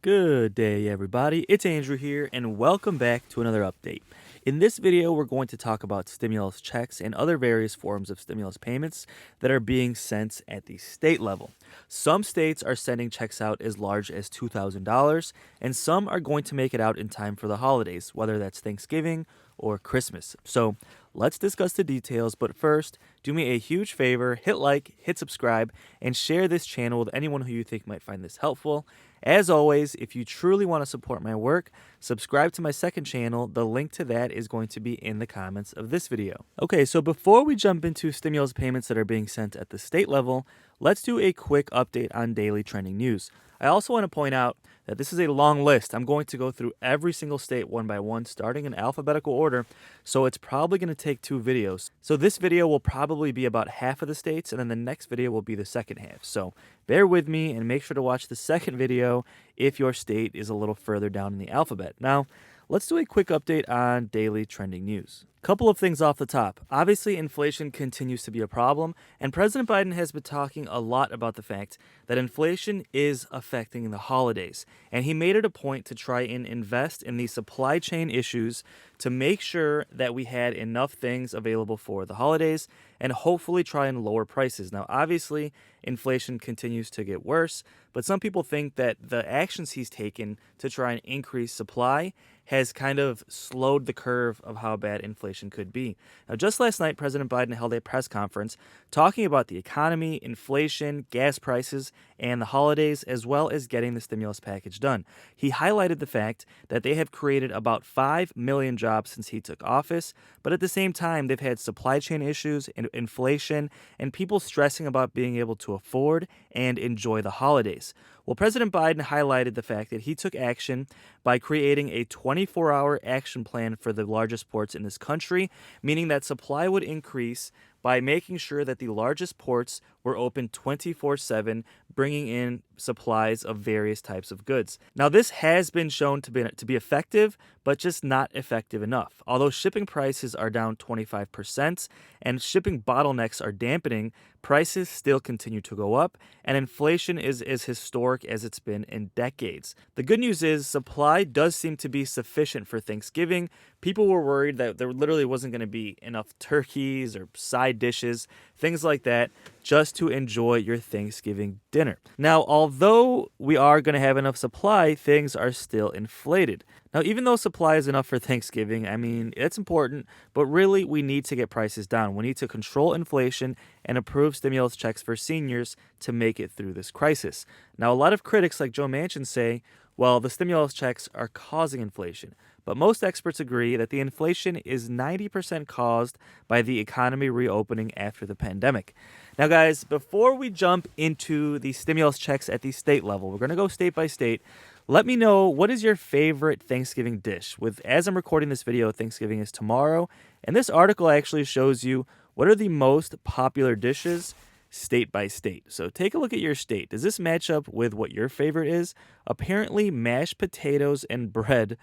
Good day, everybody. It's Andrew here, and welcome back to another update. In this video, we're going to talk about stimulus checks and other various forms of stimulus payments that are being sent at the state level. Some states are sending checks out as large as $2,000, and some are going to make it out in time for the holidays, whether that's Thanksgiving or Christmas. So let's discuss the details, but first, do me a huge favor, hit like, hit subscribe, and share this channel with anyone who you think might find this helpful. As always, if you truly want to support my work, subscribe to my second channel. The link to that is going to be in the comments of this video. Okay, so before we jump into stimulus payments that are being sent at the state level, let's do a quick update on daily trending news. I also want to point out that this is a long list. I'm going to go through every single state one by one, starting in alphabetical order, so it's probably going to take 2 videos. So this video will probably be about half of the states, and then the next video will be the second half. So bear with me and make sure to watch the second video if your state is a little further down in the alphabet. Now, let's do a quick update on daily trending news. Couple of things off the top. Obviously, inflation continues to be a problem, and President Biden has been talking a lot about the fact that inflation is affecting the holidays. And he made it a point to try and invest in the supply chain issues to make sure that we had enough things available for the holidays and hopefully try and lower prices. Now, obviously, inflation continues to get worse, but some people think that the actions he's taken to try and increase supply has kind of slowed the curve of how bad inflation could be. Now, just last night, President Biden held a press conference talking about the economy, inflation, gas prices, and the holidays, as well as getting the stimulus package done. He highlighted the fact that they have created about 5 million jobs since he took office, but at the same time, they've had supply chain issues and inflation and people stressing about being able to afford and enjoy the holidays. Well, President Biden highlighted the fact that he took action by creating a 24-hour action plan for the largest ports in this country, meaning that supply would increase by making sure that the largest ports were open 24/7, bringing in supplies of various types of goods. Now, this has been shown to be effective, but just not effective enough. Although shipping prices are down 25% and shipping bottlenecks are dampening, prices still continue to go up, and inflation is as historic as it's been in decades. The good news is supply does seem to be sufficient for Thanksgiving. People were worried that there literally wasn't going to be enough turkeys or side dishes, things like that, just to enjoy your Thanksgiving dinner. Now, although we are going to have enough supply, things are still inflated. Now, even though supply is enough for Thanksgiving, I mean, it's important, but really we need to get prices down. We need to control inflation and approve stimulus checks for seniors to make it through this crisis. Now, a lot of critics like Joe Manchin say, well, the stimulus checks are causing inflation. But most experts agree that the inflation is 90% caused by the economy reopening after the pandemic. Now, guys, before we jump into the stimulus checks at the state level, we're going to go state by state. Let me know, what is your favorite Thanksgiving dish? As I'm recording this video, Thanksgiving is tomorrow, and this article actually shows you what are the most popular dishes state by state. So take a look at your state. Does this match up with what your favorite is? Apparently, mashed potatoes and bread,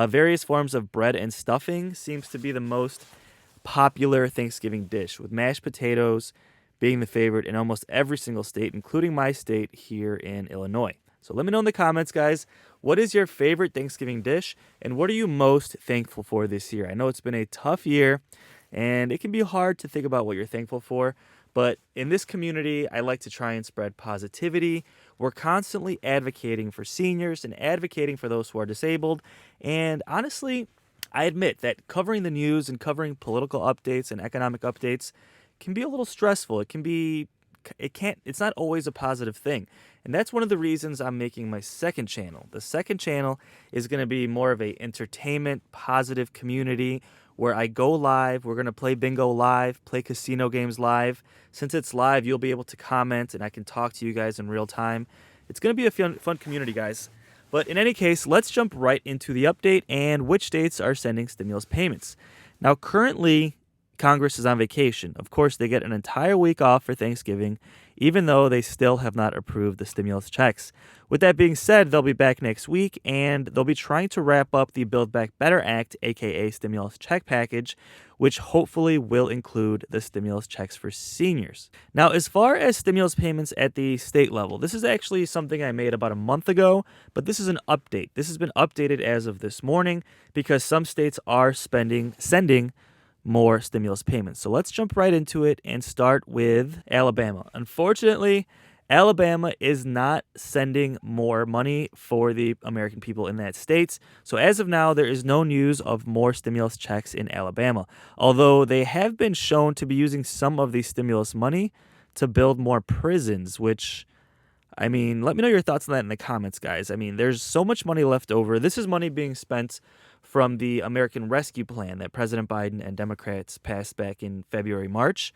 various forms of bread and stuffing, seems to be the most popular Thanksgiving dish, with mashed potatoes being the favorite in almost every single state, including my state here in Illinois. So let me know in the comments, guys, what is your favorite Thanksgiving dish, and what are you most thankful for this year? I know it's been a tough year, and it can be hard to think about what you're thankful for, but in this community, I like to try and spread positivity. We're constantly advocating for seniors and advocating for those who are disabled, and honestly, I admit that covering the news and covering political updates and economic updates can be a little stressful. It's not always a positive thing. And that's one of the reasons I'm making my second channel. The second channel is going to be more of a entertainment, positive community where I go live. We're going to play bingo live, play casino games live. Since it's live, you'll be able to comment and I can talk to you guys in real time. It's going to be a fun community, guys. But in any case, let's jump right into the update and which states are sending stimulus payments. Now, currently, Congress is on vacation. Of course, they get an entire week off for Thanksgiving, even though they still have not approved the stimulus checks. With that being said, they'll be back next week, and they'll be trying to wrap up the Build Back Better Act, aka stimulus check package, which hopefully will include the stimulus checks for seniors. Now, as far as stimulus payments at the state level, this is actually something I made about a month ago, but this is an update. This has been updated as of this morning because some states are sending more stimulus payments. So let's jump right into it and start with Alabama. Unfortunately, Alabama is not sending more money for the American people in that state. So as of now, there is no news of more stimulus checks in Alabama, although they have been shown to be using some of the stimulus money to build more prisons, which, I mean, let me know your thoughts on that in the comments, guys. I mean, there's so much money left over. This is money being spent from the American Rescue Plan that President Biden and Democrats passed back in February, March.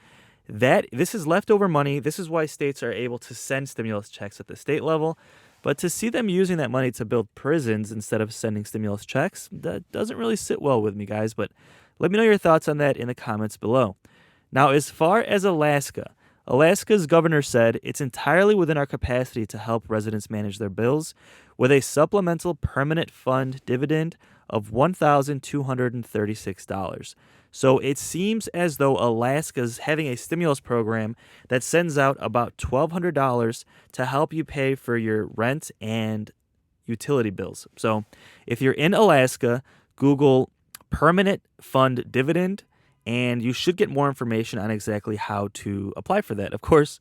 This is leftover money. This is why states are able to send stimulus checks at the state level. But to see them using that money to build prisons instead of sending stimulus checks, that doesn't really sit well with me, guys. But let me know your thoughts on that in the comments below. Now, as far as Alaska's governor said it's entirely within our capacity to help residents manage their bills with a supplemental permanent fund dividend of $1,236. So it seems as though Alaska's having a stimulus program that sends out about $1,200 to help you pay for your rent and utility bills. So if you're in Alaska, Google permanent fund dividend, and you should get more information on exactly how to apply for that. Of course,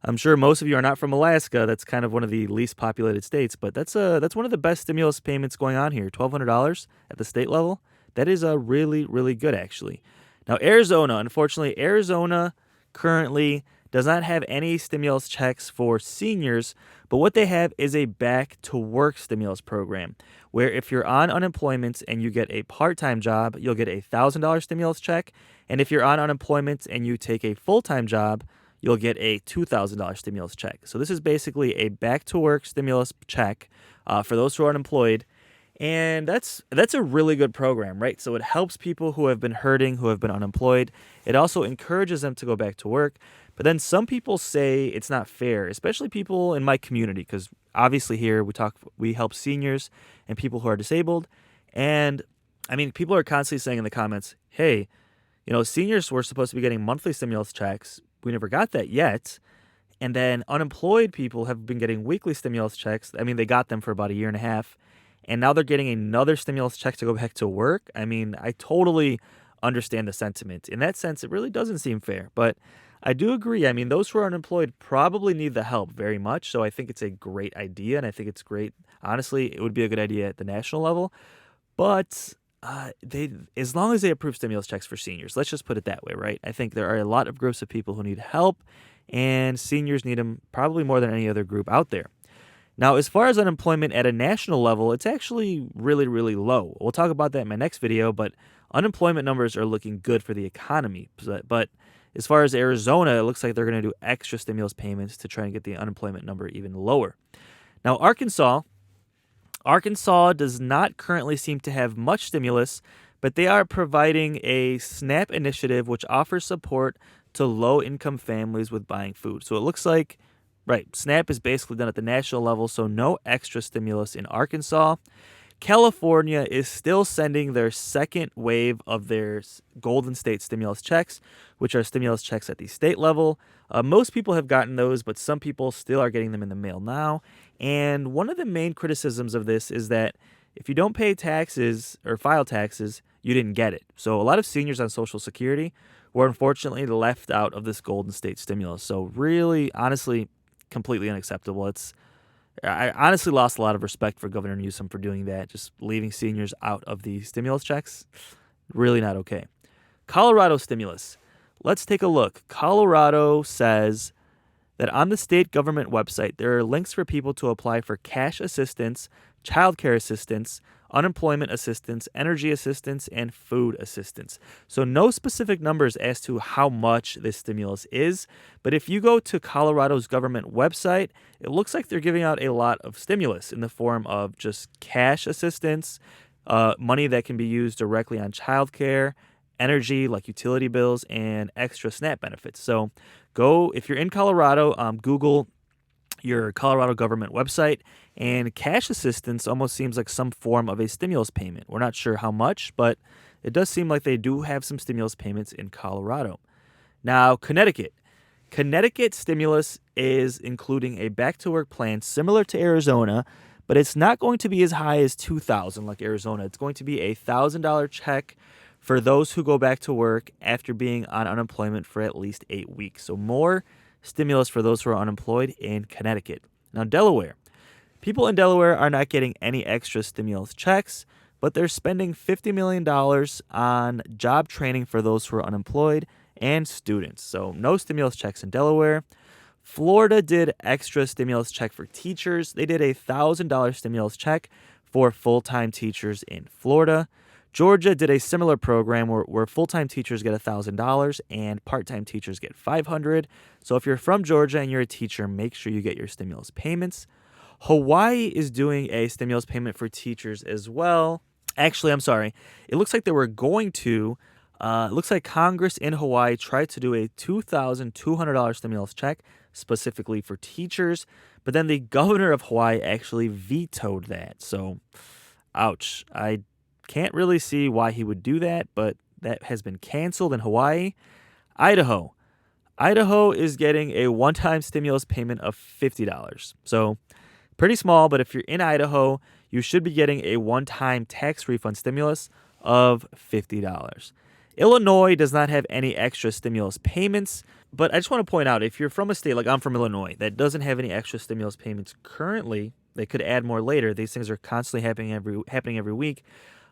I'm sure most of you are not from Alaska. That's kind of one of the least populated states, but that's one of the best stimulus payments going on here. $1,200 at the state level. That is really, really good, actually. Now, Arizona, unfortunately, Arizona currently does not have any stimulus checks for seniors, but what they have is a back-to-work stimulus program, where if you're on unemployment and you get a part-time job, you'll get a $1,000 stimulus check, and if you're on unemployment and you take a full-time job, you'll get a $2,000 stimulus check. So this is basically a back-to-work stimulus check for those who are unemployed. And that's a really good program, right? So it helps people who have been hurting, who have been unemployed. It also encourages them to go back to work. But then some people say it's not fair, especially people in my community, because obviously here we help seniors and people who are disabled. And I mean, people are constantly saying in the comments, hey, seniors were supposed to be getting monthly stimulus checks. We never got that yet. And then unemployed people have been getting weekly stimulus checks. I mean, they got them for about a year and a half. And now they're getting another stimulus check to go back to work. I mean, I totally understand the sentiment. In that sense, it really doesn't seem fair. But I do agree. I mean, those who are unemployed probably need the help very much. So I think it's a great idea. And I think it's great. Honestly, it would be a good idea at the national level. But as long as they approve stimulus checks for seniors, let's just put it that way, right? I think there are a lot of groups of people who need help. And seniors need them probably more than any other group out there. Now, as far as unemployment at a national level, it's actually really, really low. We'll talk about that in my next video, but unemployment numbers are looking good for the economy. But as far as Arizona, it looks like they're going to do extra stimulus payments to try and get the unemployment number even lower. Now, Arkansas does not currently seem to have much stimulus, but they are providing a SNAP initiative which offers support to low-income families with buying food. So it looks like right, SNAP is basically done at the national level, so no extra stimulus in Arkansas. California is still sending their second wave of their Golden State stimulus checks, which are stimulus checks at the state level. Most people have gotten those, but some people still are getting them in the mail now. And one of the main criticisms of this is that if you don't pay taxes or file taxes, you didn't get it. So a lot of seniors on Social Security were unfortunately left out of this Golden State stimulus. So really, honestly, completely unacceptable. I honestly lost a lot of respect for Governor Newsom for doing that, just leaving seniors out of the stimulus checks. Really not okay. Colorado stimulus. Let's take a look. Colorado says that on the state government website, there are links for people to apply for cash assistance, childcare assistance, unemployment assistance, energy assistance, and food assistance. So no specific numbers as to how much this stimulus is, but if you go to Colorado's government website, it looks like they're giving out a lot of stimulus in the form of just cash assistance, money that can be used directly on childcare, energy like utility bills, and extra SNAP benefits. So if you're in Colorado, Google your Colorado government website, and cash assistance almost seems like some form of a stimulus payment. We're not sure how much, but it does seem like they do have some stimulus payments in Colorado. Now, Connecticut. Connecticut stimulus is including a back-to-work plan similar to Arizona, but it's not going to be as high as $2,000 like Arizona. It's going to be a $1,000 check for those who go back to work after being on unemployment for at least 8 weeks. So more stimulus for those who are unemployed in Connecticut. Now, Delaware. People in Delaware are not getting any extra stimulus checks, but they're spending $50 million on job training for those who are unemployed and students. So no stimulus checks in Delaware. Florida did extra stimulus check for teachers. They did a $1,000 stimulus check for full-time teachers in Florida. Georgia did a similar program where full-time teachers get $1,000 and part-time teachers get $500. So if you're from Georgia and you're a teacher, make sure you get your stimulus payments. Hawaii is doing a stimulus payment for teachers as well. Actually, I'm sorry. It looks like they were going to. It looks like Congress in Hawaii tried to do a $2,200 stimulus check specifically for teachers, but then the governor of Hawaii actually vetoed that. So, ouch. I can't really see why he would do that, but that has been canceled in Hawaii. Idaho. Idaho is getting a one-time stimulus payment of $50. So, pretty small, but if you're in Idaho, you should be getting a one-time tax refund stimulus of $50. Illinois does not have any extra stimulus payments, but I just want to point out, if you're from a state like I'm from Illinois that doesn't have any extra stimulus payments currently, they could add more later. These things are constantly happening every week,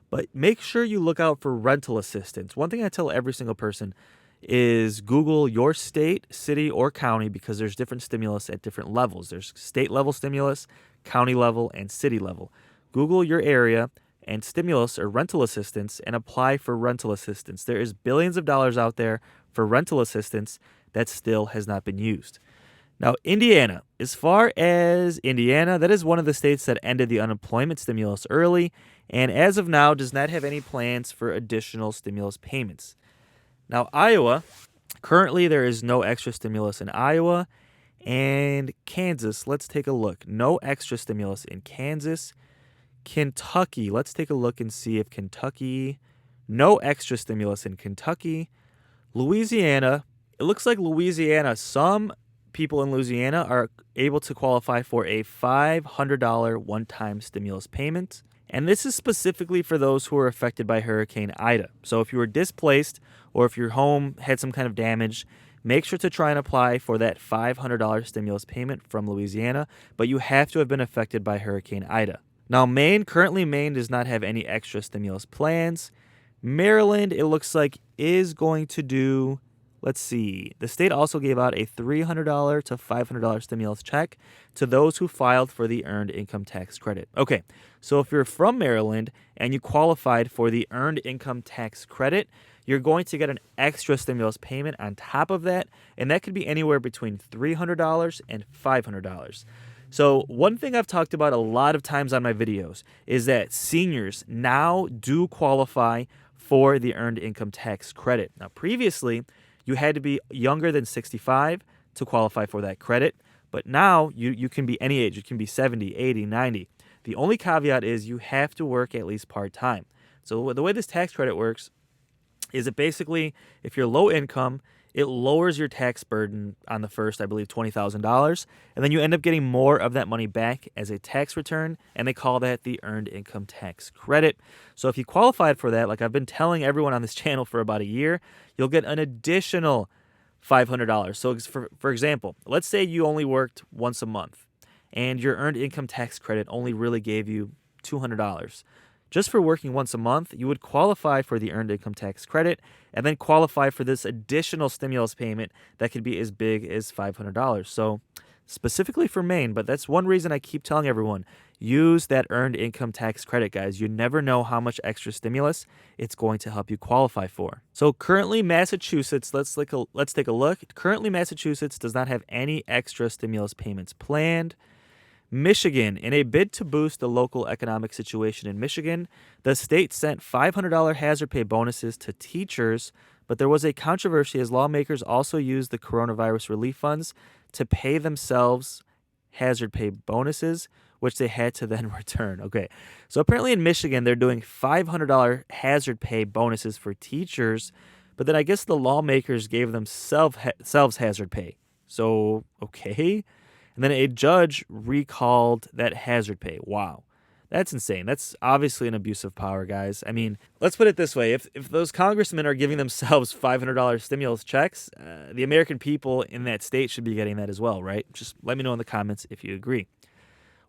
but make sure you look out for rental assistance. One thing I tell every single person is Google your state, city, or county, because there's different stimulus at different levels. There's state level stimulus, county level, and city level. Google your area and stimulus or rental assistance and apply for rental assistance. There is billions of dollars out there for rental assistance that still has not been used. Now, Indiana. As far as Indiana, that is one of the states that ended the unemployment stimulus early, and as of now does not have any plans for additional stimulus payments. Now, Iowa, currently there is no extra stimulus in Iowa. And Kansas, let's take a look. No extra stimulus in Kansas. Kentucky, let's take a look and see if Kentucky, no extra stimulus in Kentucky. Louisiana, it looks like Louisiana, some people in Louisiana are able to qualify for a $500 one-time stimulus payment. And this is specifically for those who are affected by Hurricane Ida. So if you were displaced or if your home had some kind of damage, make sure to try and apply for that $500 stimulus payment from Louisiana, but you have to have been affected by Hurricane Ida. Now, currently Maine does not have any extra stimulus plans. Maryland, it looks like, is going to do, let's see, the state also gave out a $300 to $500 stimulus check to those who filed for the Earned Income Tax Credit. Okay, so if you're from Maryland and you qualified for the Earned Income Tax Credit, you're going to get an extra stimulus payment on top of that, and that could be anywhere between $300 and $500. So one thing I've talked about a lot of times on my videos is that seniors now do qualify for the Earned Income Tax Credit. Now, previously, you had to be younger than 65 to qualify for that credit, but now you can be any age. You can be 70, 80, 90. The only caveat is you have to work at least part-time. So the way this tax credit works is that basically, if you're low income, it lowers your tax burden on the first, I believe, $20,000, and then you end up getting more of that money back as a tax return, and they call that the Earned Income Tax Credit. So if you qualified for that, like I've been telling everyone on this channel for about a year, you'll get an additional $500. So for example, let's say you only worked once a month, and your Earned Income Tax Credit only really gave you $200. Just for working once a month, you would qualify for the Earned Income Tax Credit and then qualify for this additional stimulus payment that could be as big as $500. So specifically for Maine, but that's one reason I keep telling everyone, use that Earned Income Tax Credit, guys. You never know how much extra stimulus it's going to help you qualify for. So currently Massachusetts, let's take a look. Currently Massachusetts does not have any extra stimulus payments planned. Michigan, in a bid to boost the local economic situation in Michigan, the state sent $500 hazard pay bonuses to teachers, but there was a controversy as lawmakers also used the coronavirus relief funds to pay themselves hazard pay bonuses, which they had to then return. Okay, so apparently in Michigan, they're doing $500 hazard pay bonuses for teachers, but then I guess the lawmakers gave themselves hazard pay. So, okay. And then a judge recalled that hazard pay. Wow. That's insane. That's obviously an abuse of power, guys. I mean, let's put it this way. If those congressmen are giving themselves $500 stimulus checks, the American people in that state should be getting that as well, right? Just let me know in the comments if you agree.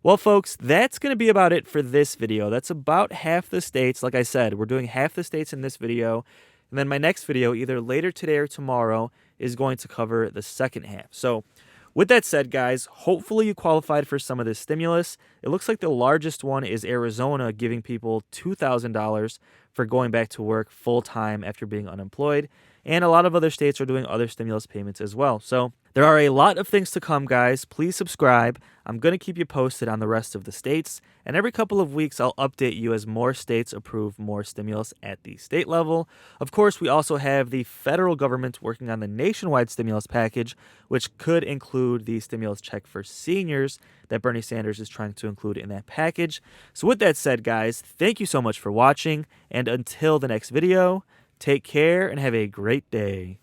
Well, folks, that's going to be about it for this video. That's about half the states. Like I said, we're doing half the states in this video. And then my next video, either later today or tomorrow, is going to cover the second half. So, with that said, guys, hopefully you qualified for some of this stimulus. It looks like the largest one is Arizona, giving people $2,000 for going back to work full-time after being unemployed. And a lot of other states are doing other stimulus payments as well. So there are a lot of things to come, guys. Please subscribe. I'm going to keep you posted on the rest of the states. And every couple of weeks, I'll update you as more states approve more stimulus at the state level. Of course, we also have the federal government working on the nationwide stimulus package, which could include the stimulus check for seniors that Bernie Sanders is trying to include in that package. So with that said, guys, thank you so much for watching. And until the next video, take care and have a great day.